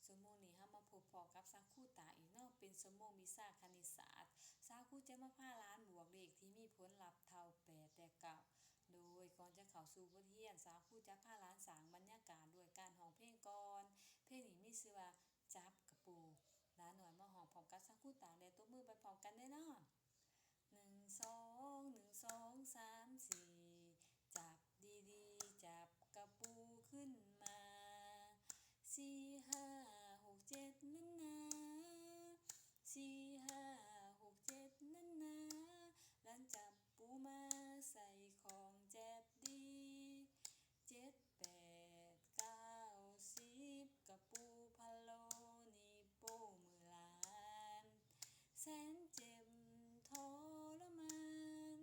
ชั่วโมงนี้เรามาพบพอกับซาคุตะอีกเนาะเป็นชั่วโมงวิชาคณิตศาสตร์ซาคุจะมาพาล้านบวกเลขที่มีผลลัพธ์เท่า8และ9โดยก่อนจะเข้าสู่บทเรียนซาคุจะพาล้านสร้างบรรยากาศด้วยการร้องเพลงก่อนเพลงนี้มีชื่อว่าจับกระปูล้านหน่อยมาร้องพร้อมกับซาคุตะและตบมือไปพร้อมกันได้เนาะ1 2 1 2 3 4จับดีๆจับกระปูขึ้นมา4 5 6 7นั่นนะ4 5 6 7นั่นนะล้านจับปูมาใส่ของแจ็บดี7 8 9 10กระปูพะโลนี่โป้มือล้านแสนเจ็บทรมาน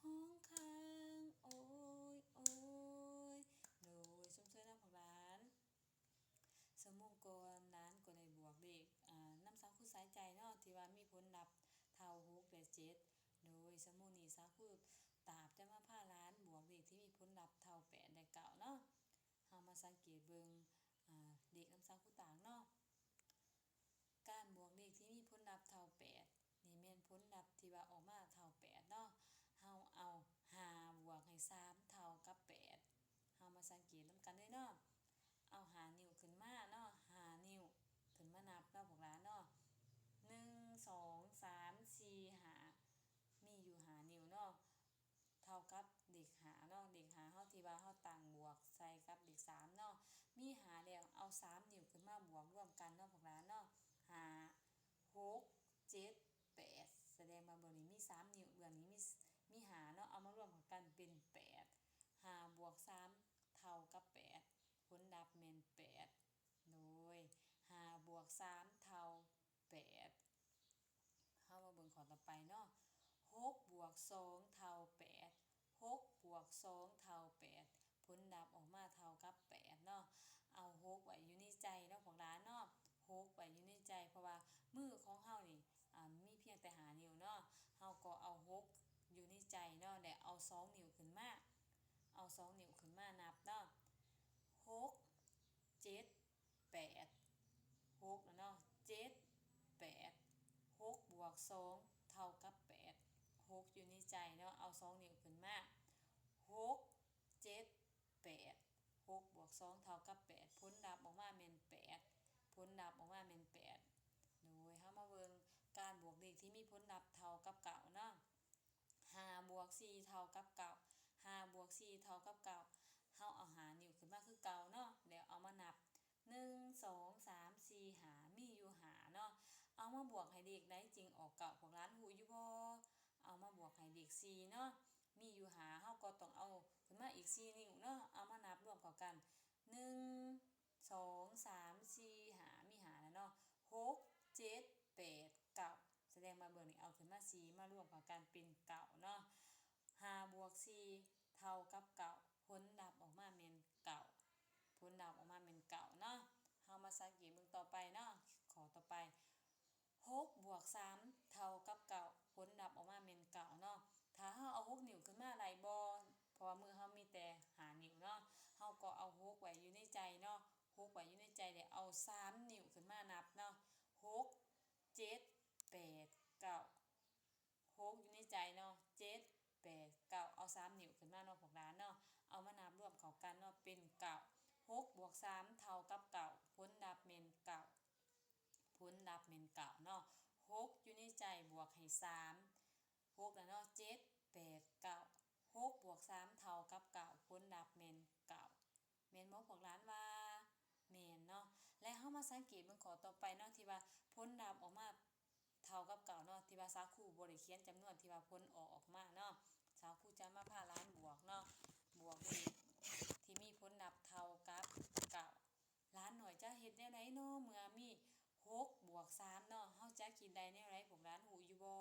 ห้องค้างโอ้ยโอ้ยโดยสมเสด็จน้ำผักหลานสมงกรล้านก็ได้บวกเลขน้ำสาคูสายใจเนาะที่ว่ามีผลลัพธ์เท่า6และ7โดยสมุนีสาคูตาบจะมาพาล้านบวกเลขที่มีผลลัพธ์เท่า8และ9เนาะเฮามาสังเกตเบิ่งเลขน้ำสาคูต่างเนาะการบวกเลขที่มีผลลัพธ์เท่า8นี่แม่นผลลัพธ์ที่ว่าออกมาเท่า8เนาะเฮาเอา5บวกให้3เท่ากับ8เฮามาสังเกตนำกันได้เนาะเอา5นิ้วขึ้นมาเนาะ5นิ้วขึ้นมานับเนาะพวกหลานเนาะ1 2 3 4 5มีอยู่5นิ้วเนาะเท่ากับเลข5เนาะเลข5เฮาที่ว่าเฮาตั้งบวกใส่กับเลข3เนาะมี5แล้วเอา3นิ้วขึ้นมาบวกรวมกันเนาะพวกหลานเนาะ5 6 7 8แสดงว่าเบิ่งนี้มี3นิ้วเบิ่งนี้มี5เนาะเอามารวมกันเป็น8 5บวก3เท่ากับ8ผลลัพธ์แม่น8โดย5บวก3เท่า8เฮามาเบิ่งข้อต่อไปเนาะ6บวก2เท่า8 6บวก2เท่า8ผลลัพธ์ออกมาเท่ากับ8เนาะเอา6ไว้อยู่ในใจเนาะพวกหลานเนาะ6ไว้อยู่ในใจเพราะว่ามือของเฮานี่มีเพียงแต่5นิ้วเนาะเฮาก็เอา6อยู่ในใจเนาะและเอา2นิ้วขึ้นมาเอา2นิ้วขึ้นมานับเนาะ6 7 8 6แล้วเนาะ7 8 6บวก2เท่ากับ8 6อยู่ในใจเนาะเอา2นิ้วขึ้นมา6 7 8 6บวก2เท่ากับ8ผลลัพธ์ออกมาแม่น8ผลลัพธ์ออกมาแม่น8โดยเฮามาเบิ่งการบวกเลขที่มีผลลัพธ์เท่ากับ9เนาะ5บวก4เท่ากับ9 5บวก4เท่ากับ9เฮาเอา5นิ้วขึ้นมาคือเก่าเนาะแล้วเอามานับ1 2 3 4 5มีอยู่5เนาะเอามาบวกให้เลขได้จริงออก9พวกหลานฮู้อยู่บ่เอามาบวกให้เลข4เนาะมีอยู่5เฮาก็ต้องเอาขึ้นมาอีก4นิ้วเนาะเอามานับรวมเข้ากัน1 2 3 4 5มี5แล้วเนาะ6 7 8 9แสดงมาเบิ่งนี่เอาขึ้นมา4มารวมเข้ากันเป็น9เนาะ5บวก4เท่ากับ9ผลลัพธ์ออกมาแม่น9ผลลัพธ์ออกมาเป็น9เนาะเฮามาสังเกตเบิ่งต่อไปเนาะข้อต่อไป6บวก3เท่ากับ9ผลลัพธ์ออกมาเป็น9เนาะถ้าเฮาเอา6นิ้วขึ้นมาได้บ่เพราะว่ามือเฮามีแต่5นิ้วเนาะเฮาก็เอา6ไว้อยู่ในใจเนาะ6ไว้อยู่ในใจแล้วเอา3นิ้วขึ้นมานับเนาะ6 7 8 9 6อยู่ในใจเนาะ7 8 9เอา3นิ้วขึ้นมาเนาะพวกหลานเนาะเอามานับรวมเข้ากันเนาะเป็น9 6บวก3เท่ากับ9ผลลัพธ์แม่น9ผลลัพธ์แม่น9เนาะ6อยู่ในใจบวกให้3 6แล้วเนาะ7 8 9 6บวก3เท่ากับ9ผลลัพธ์แม่น9แม่นบ่พวกหลานว่าแม่นเนาะและเฮามาสังเกตเบิ่งข้อต่อไปเนาะที่ว่าผลลัพธ์ออกมาเท่ากับ9เนาะที่ว่าสาคูบ่ได้เขียนจำนวนที่ว่าผลออกมาเนาะสาคูจะมาพาล้านบวกเนาะบวกเลขที่มีผลลัพธ์เท่ากับ9ล้านหน่อยจะเฮ็ดแนวใดเนาะเมื่อมี6บวก3เนาะเฮาจะคิดได้แนวใดพวกหลานฮู้อยู่บ่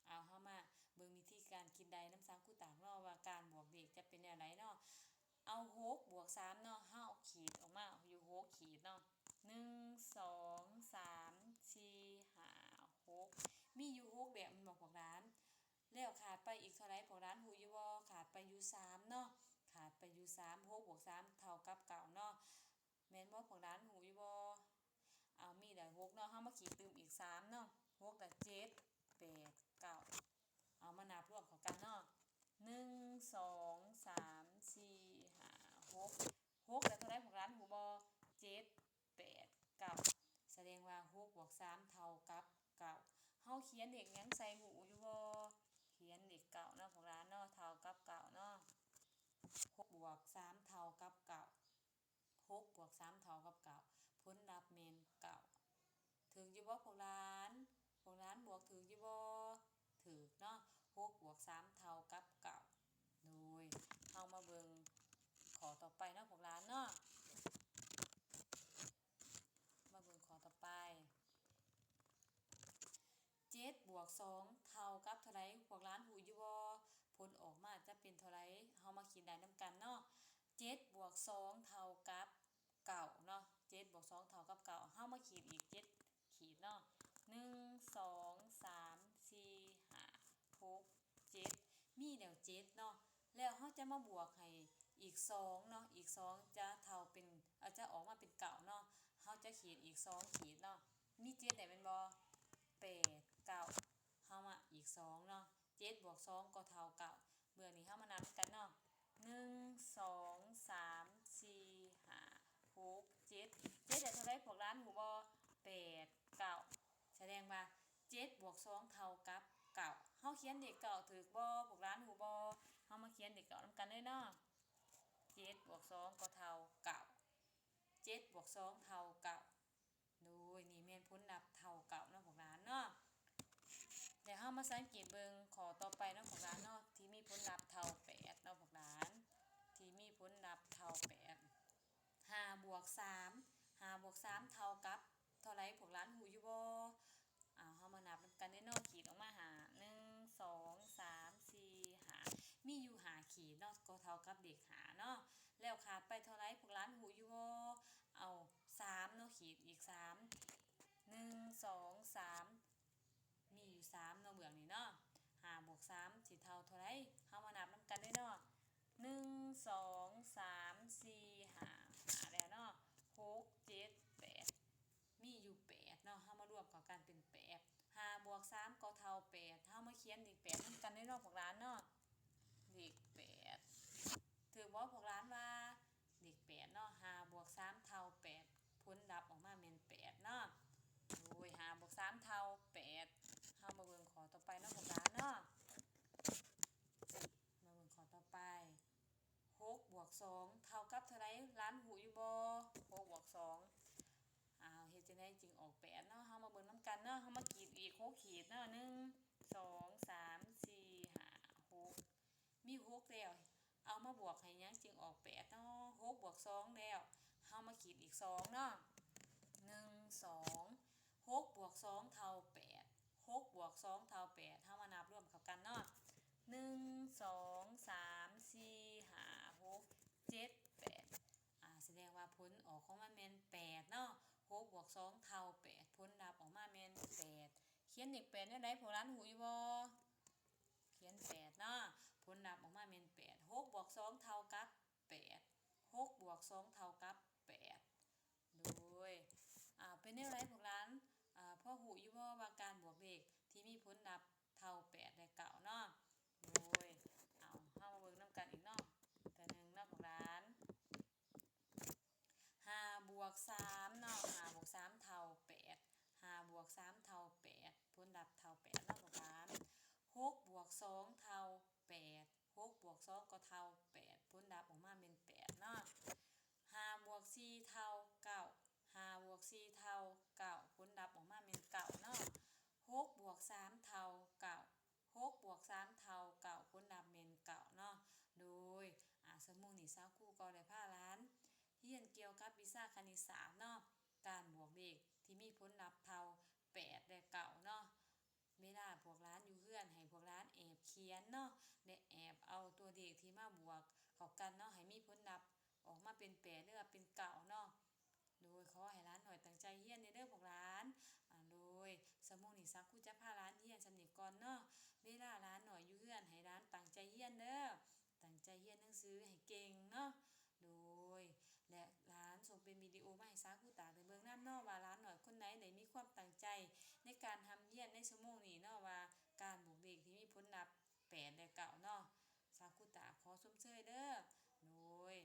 เอาเฮามาเบิ่งวิธีการคิดได้นำสาคูตากเนาะว่าการบวกเลขจะเป็นแนวใดเนาะเอา6บวก3เนาะเฮาเอาขีดออกมาอยู่6ขีดเนาะ1 2 3 4 5 6มีอยู่6แบบมันบอกพวกหลานแล้วขาดไปอีกเท่าไรพวกหลานฮู้อยู่บ่ขาดไปอยู่3เนาะขาดไปอยู่3 6บวก3เท่ากับ9เนาะแม่นบ่พวกหลานฮู้อยู่บ่ เอามีได้6เนาะเฮามาขีดตืมอีก3เนาะ6ได้7 8 9เอามานับรวมเข้ากันเนาะ1 2 3 4 5 6 6ได้เท่าไรพวกหลานฮู้บ่7 8 9แสดงว่า6บวก3เท่ากับ9เฮาเขียนเลขหยังใส่หูอยู่บ่เขียนเลข9เนาะพวกหลานเนาะเท่ากับ9เนาะ6บวก3เท่ากับ9 6บวก3เท่ากับ9ผลลัพธ์แม่น9ถึกอยู่บ่พวกหลานบวกถึกอยู่บ่ถึกเนาะ6บวก3เท่ากับ9โดยเฮามาเบิ่งข้อต่อไปเนาะพวกหลานเนาะมาเบิ่งข้อต่อไป7บวก2เท่ากับเท่าไรพวกหลานฮู้อยู่บ่ผลออกมาจะเป็นเท่าไรเฮามาคิดได้นำกันเนาะ7บวก2เท่ากับ9เนาะ7บวก2เท่ากับ9เฮามาขีดอีก7ขีดเนาะ1 2 3 4 5 6 7มีแล้ว7เนาะแล้วเฮาจะมาบวกให้อีก2เนาะอีก2จะเท่าเป็นจะออกมาเป็น9เนาะเฮาจะขีดอีก2ขีดเนาะมี7ได้แม่นบ่8 9เฮามาอีก2เนาะ7บวก2ก็เท่า9เบื้องนี้เฮามานับกันเนาะ1 2 3 4 5 6 7ได้เท่าไรพวกหลานฮู้บ่8 9แสดงว่า7บวก2เท่ากับ9เฮาเขียนเลข9ถูกบ่พวกหลานฮู้บ่เฮามาเขียนเลข9นำกันเลยเนาะ7บวก2ก็เท่า9 7บวก2เท่า9โดยนี่แม่นผลลัพธ์เท่า9เนาะพวกหลานเนาะเดี๋ยวเฮามาสังเกตเบิ่งข้อต่อไปเนาะพวกหลานเนาะที่มีผลลัพธ์เท่า8เนาะพวกหลานที่มีผลลัพธ์เท่า8 5บวก3 5บวก3เท่ากับเท่าไรพวกหลานฮู้อยู่บ่เฮามานับกันได้เนาะขีดออกมาหา1 2 3 4 5มีอยู่5ขีดเนาะก็เท่ากับเลข5เนาะแล้วขาดไปเท่าไรพวกหลานฮู้อยู่บ่เอา3เนาะขีดอีก3 1 2 3มีอยู่3เนาะเบื้องนี้เนาะ5บวก3สิเท่าเท่าไรเฮามานับนำกันได้เนาะ1 2 3 4 5แล้วเนาะ6 7 8มีอยู่8เนาะเฮามารวมกันเป็น8 5บวก3ก็เท่า8เฮามาเขียนเลข8นำกันได้เนาะพวกหลานเนาะเลข8ถือบ่พวกหลานว่าเลข8เนาะ5บวก3เท่า8ผลลัพธ์ออกมาแม่น8เนาะโอ้ย5บวก3เท่า8เฮามาเบิ่งข้อต่อไปเนาะพวกหลานเนาะมาเบิ่งข้อต่อไป6บวก2เท่ากับเท่าไรหลานฮู้อยู่บ่6บวก2เฮ็ดจังได๋จึงออก8เนาะเฮามาเบิ่งนำกันเนาะเฮามาขีดอีก6ขีดเนาะ1 2 3 4 5 6มี6แล้วเอามาบวกให้หยังจึงออก8เนาะ6บวก2แล้วเฮามาขีดอีก2เนาะ1 2 6บวก2เท่า8 6บวก2เท่า8เฮามานับรวมเข้ากันเนาะ1 2 3 4 5 6 7 8แสดงว่าผลออกของมันแม่น8เนาะ6บวก2เท่า8ผลลัพธ์ออกมาแม่น8เขียนเลข8ได้พวกหลานฮู้อยู่บ่เขียน8เนาะผลลัพธ์ออกมาแม่น8 6บวก2เท่ากับ8 6บวก2เท่ากับ8โดยเป็นแนวไรพวกหลานพ่อฮู้อยู่บ่ว่าการบวกเลขที่มีผลลัพธ์เท่า8และ9เนาะโดยเฮามาเบิ่งนำกันอีกเนาะแต่หนึ่งเนาะพวกหลาน5บวก3เนาะ5บวก3เท่า8 5บวก3เท่า8ผลลัพธ์เท่า8เนาะพวกหลาน6บวก2เท่า8 6บวก2ก็เท่า8ผลลัพธ์ออกมาเป็น8เนาะ5บวก4เท่า9 5บวก4เท่า9ผลลัพธ์ออกมาเป็น9เนาะ6บวก3เท่า9 6บวก3เท่า9ผลลัพธ์เป็น9เนาะโดยสมมุตินี่ซาวครูก็ได้พาหลานเรียนเกี่ยวกับวิชาคณิตศาสตร์เนาะการบวกเลขที่มีผลลัพธ์เท่า8และ9เนาะเวลาพวกหลานอยู่เฮือนให้พวกหลานแอบเขียนเนาะและแอบเอาตัวเลขที่มาบวกเข้ากันเนาะให้มีผลลัพธ์ออกมาเป็น8หรือว่าเป็น9เนาะโดยขอให้หลานหน่อยตั้งใจเรียนเด้อพวกหลานโดยสมมุตินี่ซักครูจะพาหลานเรียนสำเนียงก่อนเนาะเวลาหลานหน่อยอยู่เฮือนให้หลานตั้งใจเรียนเด้อตั้งใจเรียนหนังสือให้เก่งเนาะโดยและหลานส่งเป็นวิดีโอมาให้ สาวผู้ตากได้เบิ่งนำเนาะว่าหลานน้อยคนใดได้มีความตั้งใจในการทำเรียนในชั่วโมงนี้เนาะว่าการบวกเลขที่มีผลลัพธ์8และ9เนาะสาวผู้ตากขอชมเชยเด้อโดย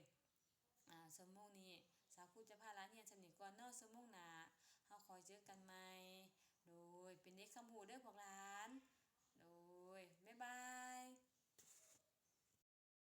ชั่วโมงนี้สาวผู้จะพาหลานเรียนสำนี้ก่อนเนาะชั่วโมงหน้าเฮาคอยเจอกันใหม่